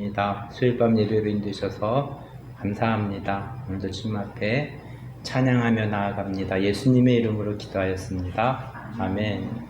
감사드립니다. 수요일 밤 예배로 인도셔서 감사합니다. 오늘도 주님 앞에 찬양하며 나아갑니다. 예수님의 이름으로 기도하였습니다. 아멘.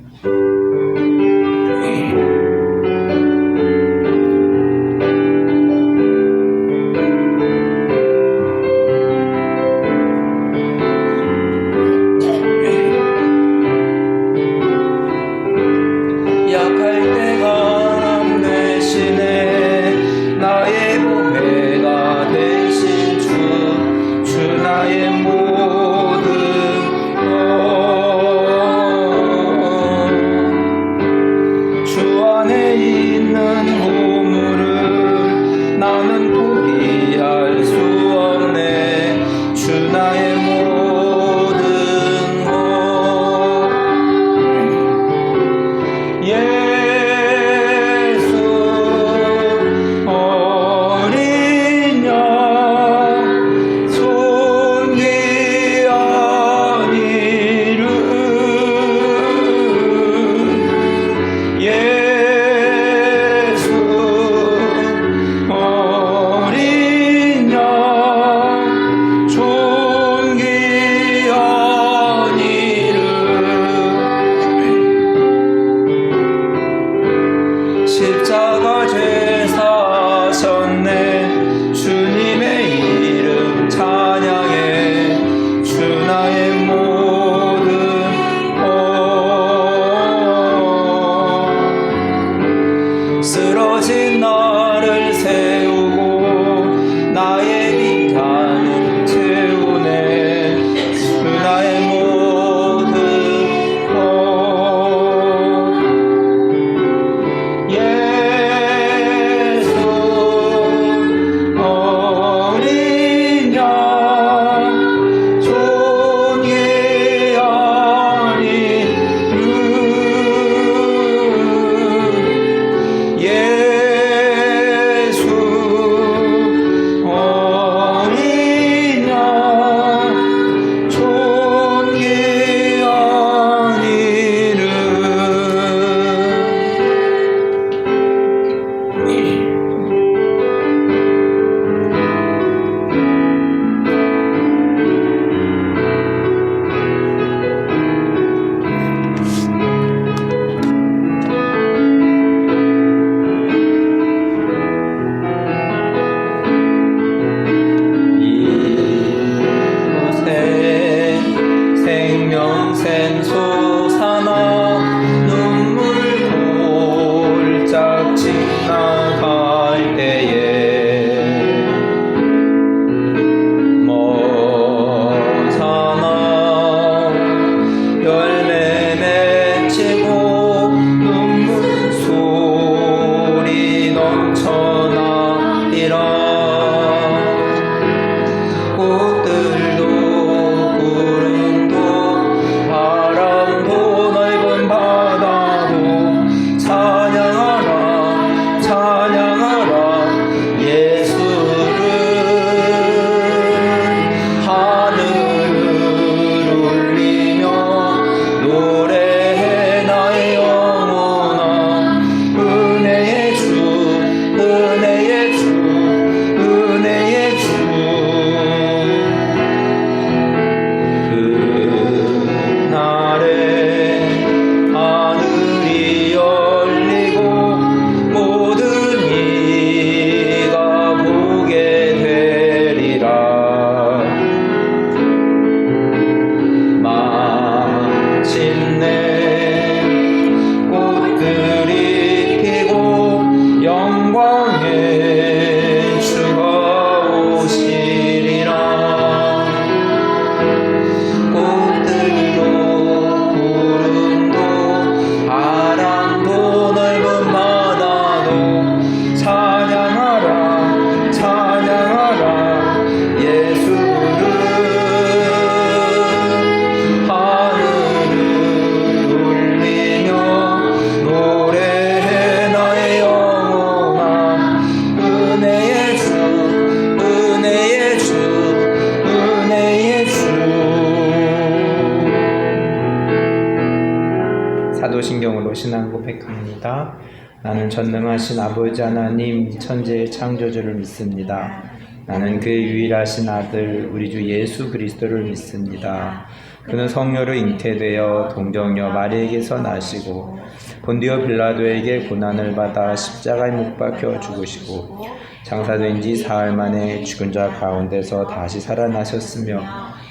사도신경으로 신앙 고백합니다. 나는 전능하신 아버지 하나님 천지의 창조주를 믿습니다. 나는 그 유일하신 아들 우리 주 예수 그리스도를 믿습니다. 그는 성녀로 잉태되어 동정녀 마리에게서 나시고 본디오 빌라도에게 고난을 받아 십자가에 못 박혀 죽으시고 장사된 지 사흘 만에 죽은 자 가운데서 다시 살아나셨으며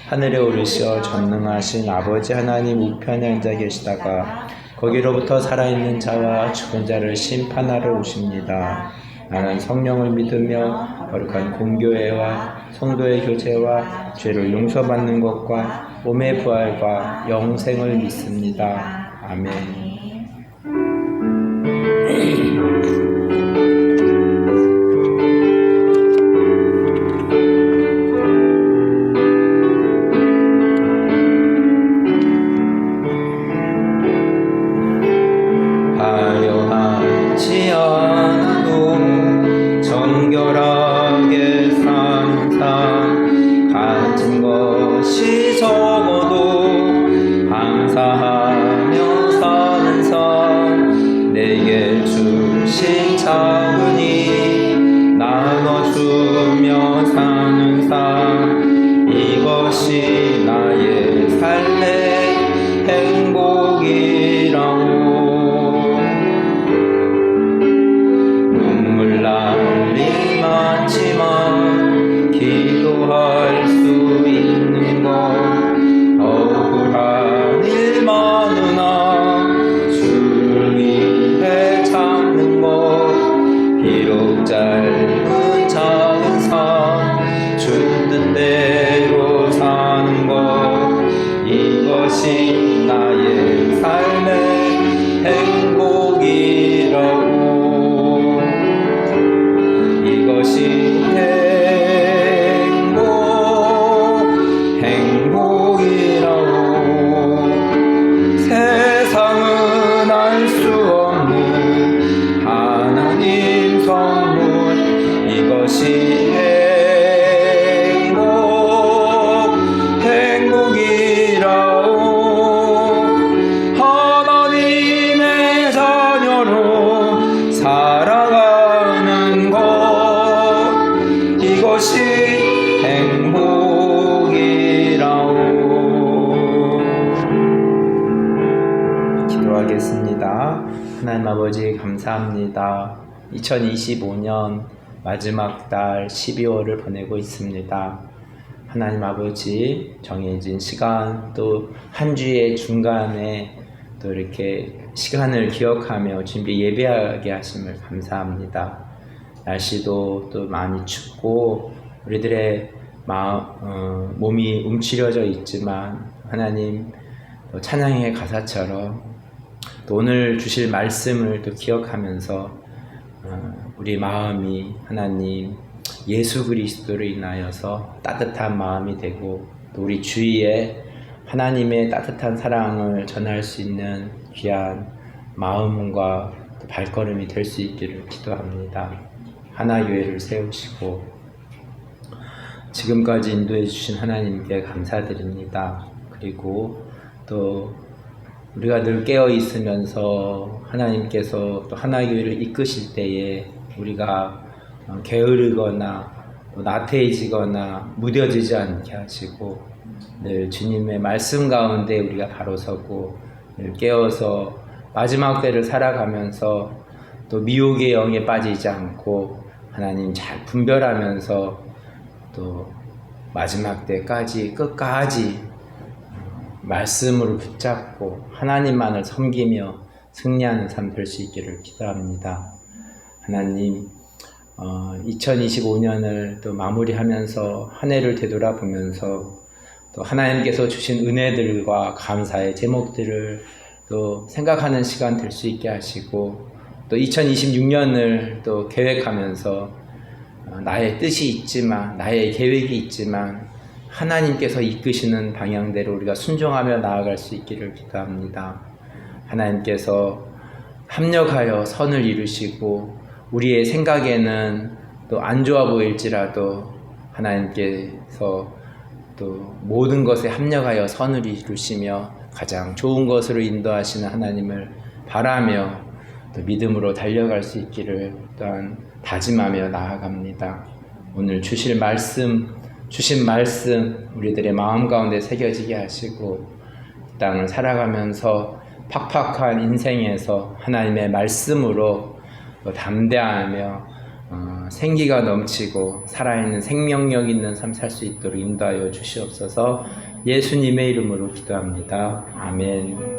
하늘에 오르시어 전능하신 아버지 하나님 우편에 앉아 계시다가 거기로부터 살아있는 자와 죽은 자를 심판하러 오십니다. 나는 성령을 믿으며 거룩한 공교회와 성도의 교제와 죄를 용서받는 것과 몸의 부활과 영생을 믿습니다. 아멘. 하여하지 않아도 정결하게 사는 삶 가진 것이 적어도 감사하며 사는 삶 내게 주신 자은이 나눠주며 사는 삶 이것이 나의 삶의 행복이라고 눈물 날 일 많지만 기도할 수 있는 것 억울한 일 많으나 주를 위해 참는 것 비록 짧은 작은 삶 주는 대로 사는 것 이것이 나의 삶의 행복이라고 이것이 행복이라고 세상은 알 수 없는 하나님 선물 이것이 행복이라고 하나님의 자녀로 살아가는 것 이것이 행복이라고 기도하겠습니다. 하나님 아버지 감사합니다. 2025년 마지막 달 12월을 보내고 있습니다. 하나님 아버지 정해진 시간 또 한 주의 중간에 또 이렇게 시간을 기억하며 준비 예배하게 하심을 감사합니다. 날씨도 또 많이 춥고 우리들의 몸이 움츠려져 있지만 하나님 또 찬양의 가사처럼 또 오늘 주실 말씀을 또 기억하면서 우리 마음이 하나님 예수 그리스도로 인하여서 따뜻한 마음이 되고 또 우리 주위에 하나님의 따뜻한 사랑을 전할 수 있는 귀한 마음과 발걸음이 될 수 있기를 기도합니다. 하나교회를 세우시고 지금까지 인도해 주신 하나님께 감사드립니다. 그리고 또 우리가 늘 깨어 있으면서 하나님께서 또 하나교회를 이끄실 때에 우리가 게으르거나 또 나태해지거나 무뎌지지 않게 하시고 늘 주님의 말씀 가운데 우리가 바로 서고 늘 깨어서 마지막 때를 살아가면서 또 미혹의 영에 빠지지 않고 하나님 잘 분별하면서 또 마지막 때까지 끝까지 말씀으로 붙잡고 하나님만을 섬기며 승리하는 삶 될 수 있기를 기도합니다. 하나님 2025년을 또 마무리하면서 한 해를 되돌아보면서 또 하나님께서 주신 은혜들과 감사의 제목들을 또 생각하는 시간 될 수 있게 하시고 또 2026년을 또 계획하면서 나의 뜻이 있지만 나의 계획이 있지만 하나님께서 이끄시는 방향대로 우리가 순종하며 나아갈 수 있기를 기도합니다. 하나님께서 합력하여 선을 이루시고 우리의 생각에는 또 안 좋아 보일지라도 하나님께서 또 모든 것에 합력하여 선을 이루시며 가장 좋은 것으로 인도하시는 하나님을 바라며 또 믿음으로 달려갈 수 있기를 또한 다짐하며 나아갑니다. 오늘 주신 말씀 우리들의 마음 가운데 새겨지게 하시고 이 땅을 살아가면서 팍팍한 인생에서 하나님의 말씀으로 담대하며 생기가 넘치고 살아있는 생명력 있는 삶 살 수 있도록 인도하여 주시옵소서. 예수님의 이름으로 기도합니다. 아멘.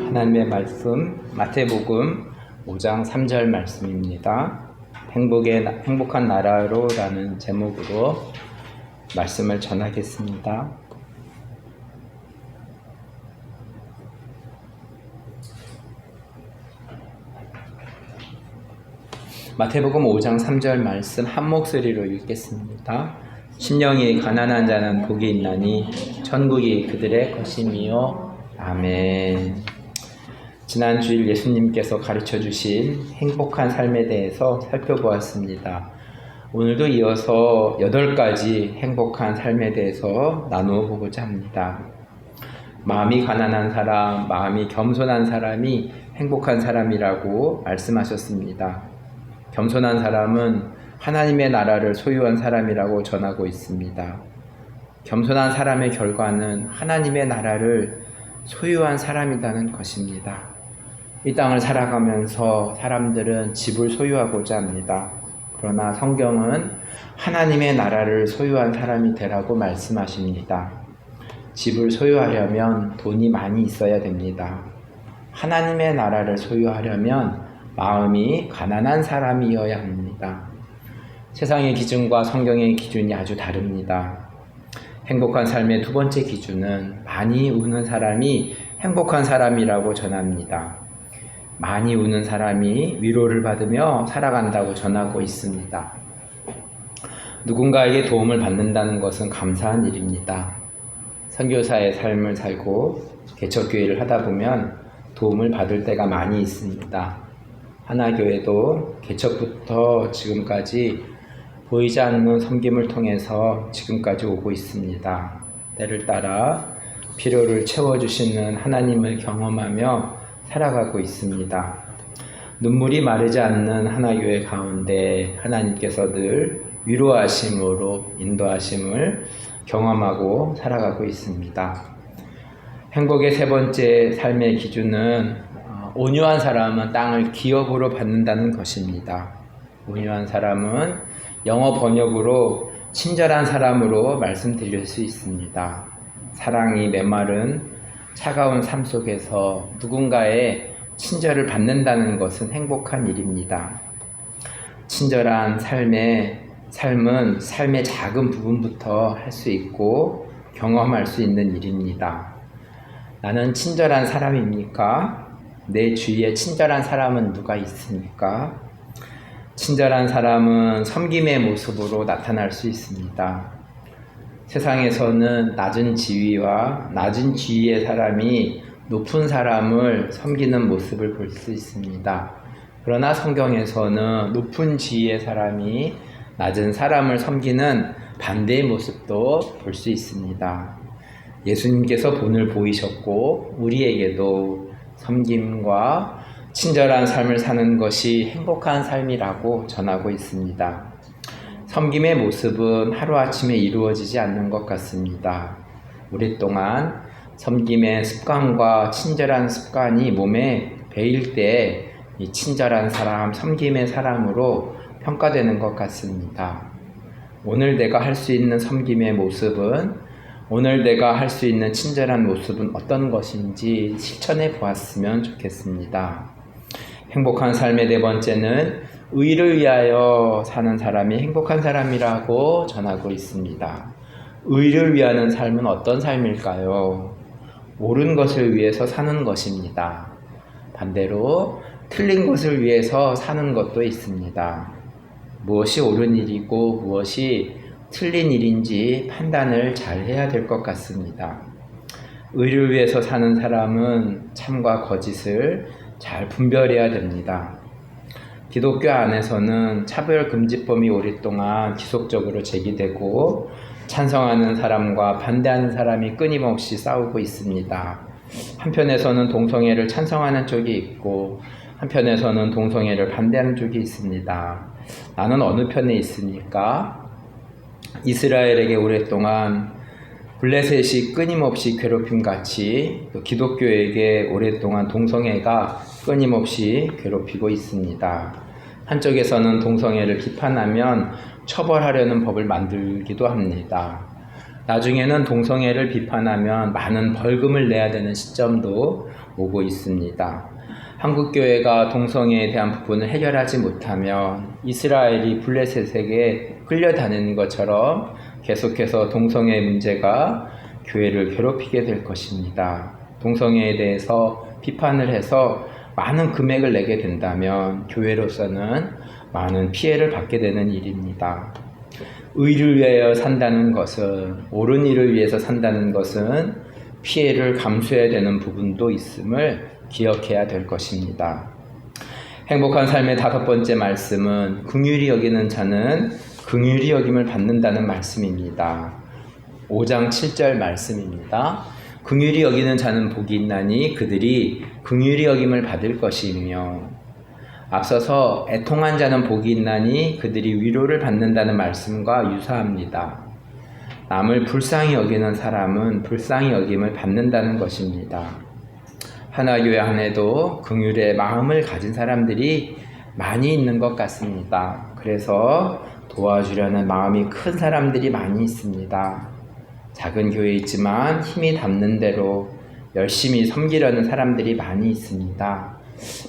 하나님의 말씀 마태복음 5장 3절 말씀입니다. 행복한 나라로라는 제목으로 말씀을 전하겠습니다. 마태복음 5장 3절 말씀 한 목소리로 읽겠습니다. 심령이 가난한 자는 복이 있나니 천국이 그들의 것이미요. 아멘. 지난 주일 예수님께서 가르쳐 주신 행복한 삶에 대해서 살펴보았습니다. 오늘도 이어서 8가지 행복한 삶에 대해서 나누어 보고자 합니다. 마음이 가난한 사람, 마음이 겸손한 사람이 행복한 사람이라고 말씀하셨습니다. 겸손한 사람은 하나님의 나라를 소유한 사람이라고 전하고 있습니다. 겸손한 사람의 결과는 하나님의 나라를 소유한 사람이라는 것입니다. 이 땅을 살아가면서 사람들은 집을 소유하고자 합니다. 그러나 성경은 하나님의 나라를 소유한 사람이 되라고 말씀하십니다. 집을 소유하려면 돈이 많이 있어야 됩니다. 하나님의 나라를 소유하려면 마음이 가난한 사람이어야 합니다. 세상의 기준과 성경의 기준이 아주 다릅니다. 행복한 삶의 두 번째 기준은 많이 우는 사람이 행복한 사람이라고 전합니다. 많이 우는 사람이 위로를 받으며 살아간다고 전하고 있습니다. 누군가에게 도움을 받는다는 것은 감사한 일입니다. 선교사의 삶을 살고 개척교회를 하다 보면 도움을 받을 때가 많이 있습니다. 하나교회도 개척부터 지금까지 보이지 않는 섬김을 통해서 지금까지 오고 있습니다. 때를 따라 필요를 채워주시는 하나님을 경험하며 살아가고 있습니다. 눈물이 마르지 않는 하나교회 가운데 하나님께서 늘 위로하심으로 인도하심을 경험하고 살아가고 있습니다. 행복의 세 번째 삶의 기준은 온유한 사람은 땅을 기업으로 받는다는 것입니다. 온유한 사람은 영어 번역으로 친절한 사람으로 말씀드릴 수 있습니다. 사랑이 메마른 차가운 삶 속에서 누군가의 친절을 받는다는 것은 행복한 일입니다. 친절한 삶은 삶의 작은 부분부터 할 수 있고 경험할 수 있는 일입니다. 나는 친절한 사람입니까? 내 주위에 친절한 사람은 누가 있습니까? 친절한 사람은 섬김의 모습으로 나타날 수 있습니다. 세상에서는 낮은 지위와 낮은 지위의 사람이 높은 사람을 섬기는 모습을 볼 수 있습니다. 그러나 성경에서는 높은 지위의 사람이 낮은 사람을 섬기는 반대의 모습도 볼 수 있습니다. 예수님께서 본을 보이셨고 우리에게도 섬김과 친절한 삶을 사는 것이 행복한 삶이라고 전하고 있습니다. 섬김의 모습은 하루아침에 이루어지지 않는 것 같습니다. 오랫동안 섬김의 습관과 친절한 습관이 몸에 배일 때 이 친절한 사람, 섬김의 사람으로 평가되는 것 같습니다. 오늘 내가 할 수 있는 섬김의 모습은, 오늘 내가 할 수 있는 친절한 모습은 어떤 것인지 실천해 보았으면 좋겠습니다. 행복한 삶의 네 번째는 의를 위하여 사는 사람이 행복한 사람이라고 전하고 있습니다. 의를 위하는 삶은 어떤 삶일까요? 옳은 것을 위해서 사는 것입니다. 반대로 틀린 것을 위해서 사는 것도 있습니다. 무엇이 옳은 일이고 무엇이 틀린 일인지 판단을 잘 해야 될 것 같습니다. 의를 위해서 사는 사람은 참과 거짓을 잘 분별해야 됩니다. 기독교 안에서는 차별금지법이 오랫동안 지속적으로 제기되고 찬성하는 사람과 반대하는 사람이 끊임없이 싸우고 있습니다. 한편에서는 동성애를 찬성하는 쪽이 있고 한편에서는 동성애를 반대하는 쪽이 있습니다. 나는 어느 편에 있습니까? 이스라엘에게 오랫동안 블레셋이 끊임없이 괴롭힘같이 또 기독교에게 오랫동안 동성애가 끊임없이 괴롭히고 있습니다. 한쪽에서는 동성애를 비판하면 처벌하려는 법을 만들기도 합니다. 나중에는 동성애를 비판하면 많은 벌금을 내야 되는 시점도 오고 있습니다. 한국교회가 동성애에 대한 부분을 해결하지 못하면 이스라엘이 블레셋에게 끌려다니는 것처럼 계속해서 동성애 문제가 교회를 괴롭히게 될 것입니다. 동성애에 대해서 비판을 해서 많은 금액을 내게 된다면 교회로서는 많은 피해를 받게 되는 일입니다. 의를 위하여 산다는 것은, 옳은 일을 위해서 산다는 것은 피해를 감수해야 되는 부분도 있음을 기억해야 될 것입니다. 행복한 삶의 5번째 말씀은 긍휼히 여기는 자는 긍휼히 여김을 받는다는 말씀입니다. 5장 7절 말씀입니다. 긍휼히 여기는 자는 복이 있나니 그들이 긍휼히 여김을 받을 것이며, 앞서서 애통한 자는 복이 있나니 그들이 위로를 받는다는 말씀과 유사합니다. 남을 불쌍히 여기는 사람은 불쌍히 여김을 받는다는 것입니다. 하나교회 안에도 긍휼의 마음을 가진 사람들이 많이 있는 것 같습니다. 그래서 도와주려는 마음이 큰 사람들이 많이 있습니다. 작은 교회이지만 힘이 닿는 대로 열심히 섬기려는 사람들이 많이 있습니다.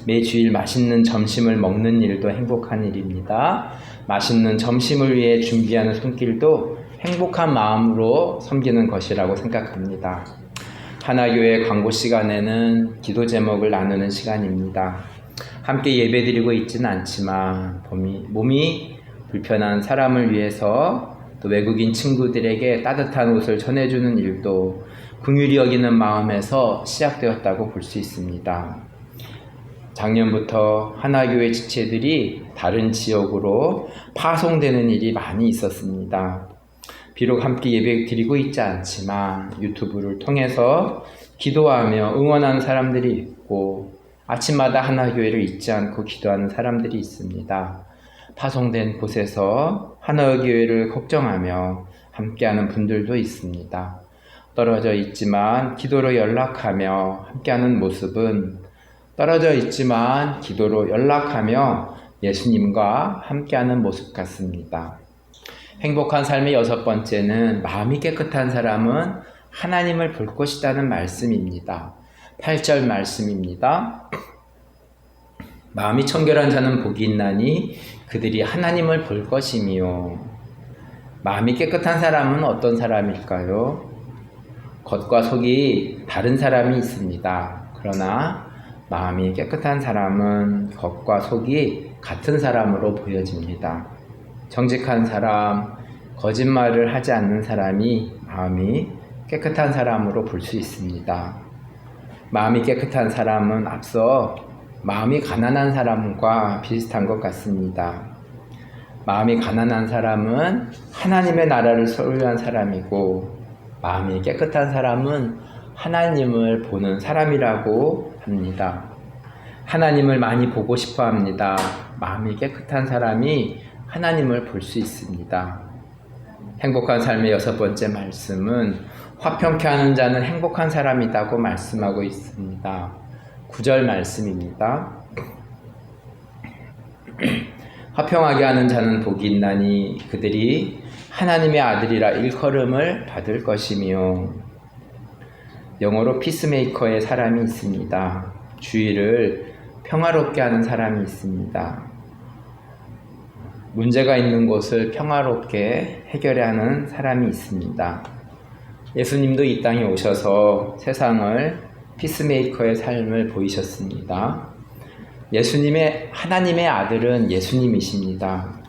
매주일 맛있는 점심을 먹는 일도 행복한 일입니다. 맛있는 점심을 위해 준비하는 손길도 행복한 마음으로 섬기는 것이라고 생각합니다. 하나교회 광고 시간에는 기도 제목을 나누는 시간입니다. 함께 예배드리고 있지는 않지만 몸이 불편한 사람을 위해서 또 외국인 친구들에게 따뜻한 옷을 전해주는 일도 긍휼히 여기는 마음에서 시작되었다고 볼 수 있습니다. 작년부터 하나교회 지체들이 다른 지역으로 파송되는 일이 많이 있었습니다. 비록 함께 예배 드리고 있지 않지만 유튜브를 통해서 기도하며 응원하는 사람들이 있고 아침마다 하나교회를 잊지 않고 기도하는 사람들이 있습니다. 파송된 곳에서 하나교회를 걱정하며 함께하는 분들도 있습니다. 떨어져 있지만 기도로 연락하며 함께하는 모습은 떨어져 있지만 기도로 연락하며 예수님과 함께하는 모습 같습니다. 행복한 삶의 6번째는 마음이 깨끗한 사람은 하나님을 볼 것이라는 말씀입니다. 8절 말씀입니다. 마음이 청결한 자는 복이 있나니 그들이 하나님을 볼 것이며. 마음이 깨끗한 사람은 어떤 사람일까요? 겉과 속이 다른 사람이 있습니다. 그러나 마음이 깨끗한 사람은 겉과 속이 같은 사람으로 보여집니다. 정직한 사람, 거짓말을 하지 않는 사람이 마음이 깨끗한 사람으로 볼 수 있습니다. 마음이 깨끗한 사람은 앞서 마음이 가난한 사람과 비슷한 것 같습니다. 마음이 가난한 사람은 하나님의 나라를 소유한 사람이고, 마음이 깨끗한 사람은 하나님을 보는 사람이라고 합니다. 하나님을 많이 보고 싶어 합니다. 마음이 깨끗한 사람이 하나님을 볼 수 있습니다. 행복한 삶의 6번째 말씀은 화평케 하는 자는 행복한 사람이라고 말씀하고 있습니다. 9절 말씀입니다. 화평하게 하는 자는 복이 있나니 그들이 하나님의 아들이라 일컬음을 받을 것이며. 영어로 피스메이커의 사람이 있습니다. 주의를 평화롭게 하는 사람이 있습니다. 문제가 있는 곳을 평화롭게 해결해야 하는 사람이 있습니다. 예수님도 이 땅에 오셔서 세상을 피스메이커의 삶을 보이셨습니다. 하나님의 아들은 예수님이십니다.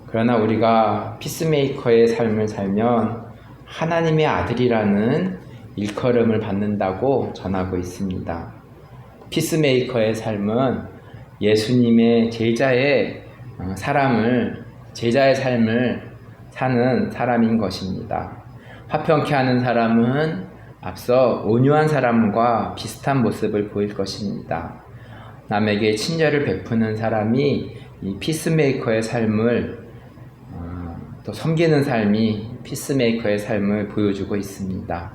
그러나 우리가 피스메이커의 삶을 살면 하나님의 아들이라는 일컬음을 받는다고 전하고 있습니다. 피스메이커의 삶은 예수님의 제자의 삶을 사는 사람인 것입니다. 화평케 하는 사람은 앞서 온유한 사람과 비슷한 모습을 보일 것입니다. 남에게 친절을 베푸는 사람이 이 피스메이커의 삶을 또 섬기는 삶이 피스메이커의 삶을 보여주고 있습니다.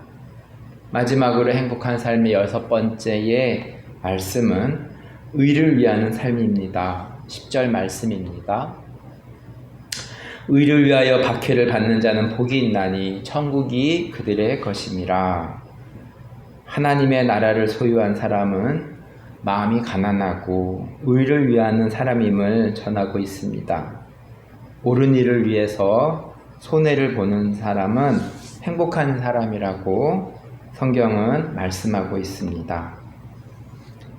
마지막으로 행복한 삶의 6번째의 말씀은 의를 위하는 삶입니다. 10절 말씀입니다. 의를 위하여 박해를 받는 자는 복이 있나니 천국이 그들의 것임이라. 하나님의 나라를 소유한 사람은 마음이 가난하고 의를 위하는 사람임을 전하고 있습니다. 옳은 일을 위해서 손해를 보는 사람은 행복한 사람이라고 성경은 말씀하고 있습니다.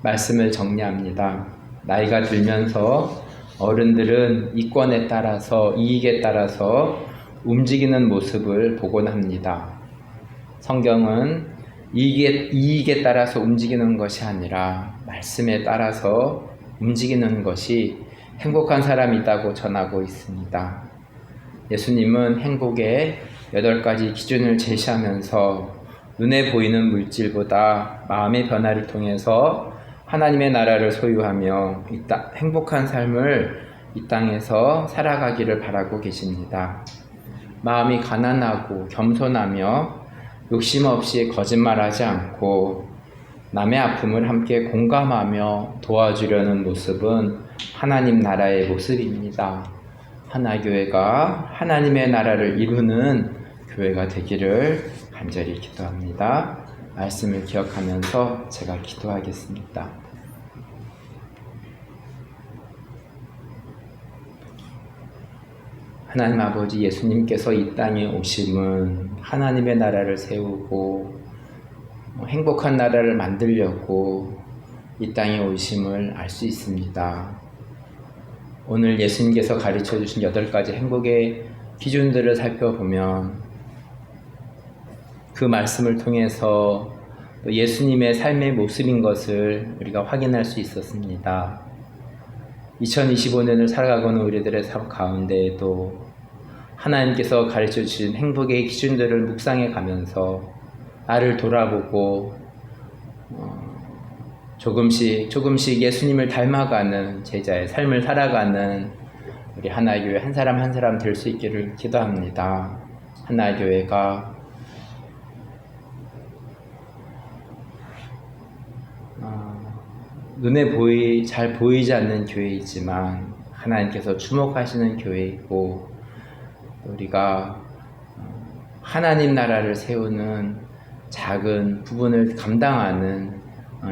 말씀을 정리합니다. 나이가 들면서 어른들은 이권에 따라서, 이익에 따라서 움직이는 모습을 보곤 합니다. 성경은 이익에 따라서 움직이는 것이 아니라 말씀에 따라서 움직이는 것이 행복한 사람이라고 전하고 있습니다. 예수님은 행복의 8가지 기준을 제시하면서 눈에 보이는 물질보다 마음의 변화를 통해서 하나님의 나라를 소유하며 행복한 삶을 이 땅에서 살아가기를 바라고 계십니다. 마음이 가난하고 겸손하며 욕심 없이 거짓말하지 않고 남의 아픔을 함께 공감하며 도와주려는 모습은 하나님 나라의 모습입니다. 하나교회가 하나님의 나라를 이루는 교회가 되기를 간절히 기도합니다. 말씀을 기억하면서 제가 기도하겠습니다. 하나님 아버지, 예수님께서 이 땅에 오심은 하나님의 나라를 세우고 행복한 나라를 만들려고 이 땅에 오심을 알 수 있습니다. 오늘 예수님께서 가르쳐 주신 8가지 행복의 기준들을 살펴보면 그 말씀을 통해서 예수님의 삶의 모습인 것을 우리가 확인할 수 있었습니다. 2025년을 살아가고는 우리들의 삶 가운데에도 하나님께서 가르쳐 주신 행복의 기준들을 묵상해 가면서 나를 돌아보고 조금씩 예수님을 닮아가는 제자의 삶을 살아가는 우리 하나교회 한 사람 한 사람 될 수 있기를 기도합니다. 하나교회가 눈에 잘 보이지 않는 교회이지만 하나님께서 주목하시는 교회이고, 우리가 하나님 나라를 세우는 작은 부분을 감당하는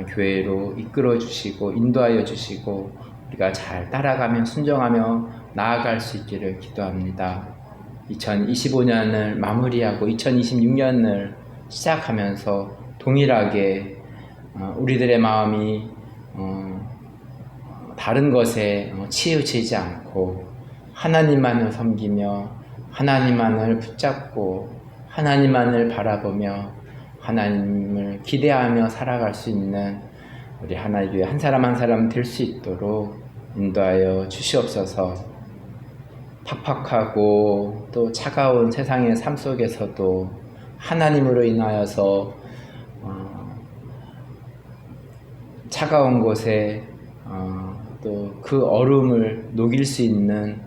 교회로 이끌어 주시고 인도하여 주시고 우리가 잘 따라가며 순종하며 나아갈 수 있기를 기도합니다. 2025년을 마무리하고 2026년을 시작하면서 동일하게 우리들의 마음이 다른 것에 치우치지 않고 하나님만을 섬기며 하나님만을 붙잡고 하나님만을 바라보며 하나님을 기대하며 살아갈 수 있는 우리 하나교회 한 사람 한 사람 될 수 있도록 인도하여 주시옵소서. 팍팍하고 또 차가운 세상의 삶 속에서도 하나님으로 인하여서 차가운 곳에 또 그 얼음을 녹일 수 있는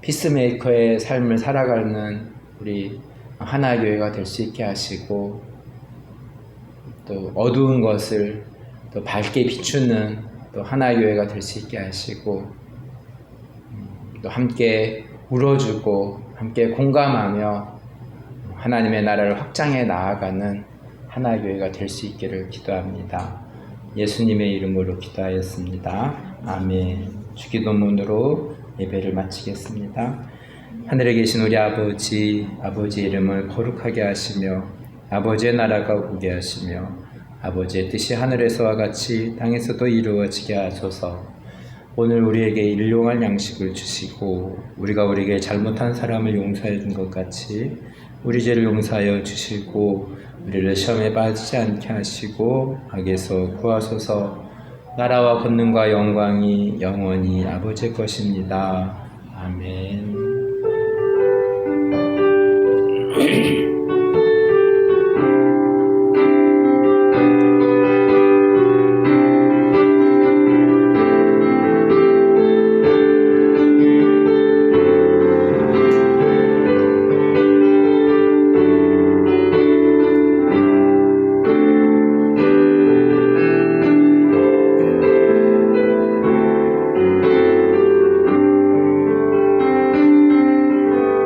피스메이커의 삶을 살아가는 우리 하나교회가 될 수 있게 하시고, 또 어두운 것을 또 밝게 비추는 또 하나교회가 될 수 있게 하시고, 또 함께 울어주고 함께 공감하며 하나님의 나라를 확장해 나아가는 하나교회가 될 수 있기를 기도합니다. 예수님의 이름으로 기도하였습니다. 아멘. 주기도문으로 예배를 마치겠습니다. 하늘에 계신 우리 아버지, 아버지의 이름을 거룩하게 하시며 아버지의 나라가 오게 하시며 아버지의 뜻이 하늘에서와 같이 땅에서도 이루어지게 하소서. 오늘 우리에게 일용할 양식을 주시고 우리가 우리에게 잘못한 사람을 용서해 준 것 같이 우리 죄를 용서하여 주시고 우리를 시험에 빠지지 않게 하시고 악에서 구하소서. 나라와 권능과 영광이 영원히 아버지의 것입니다. 아멘.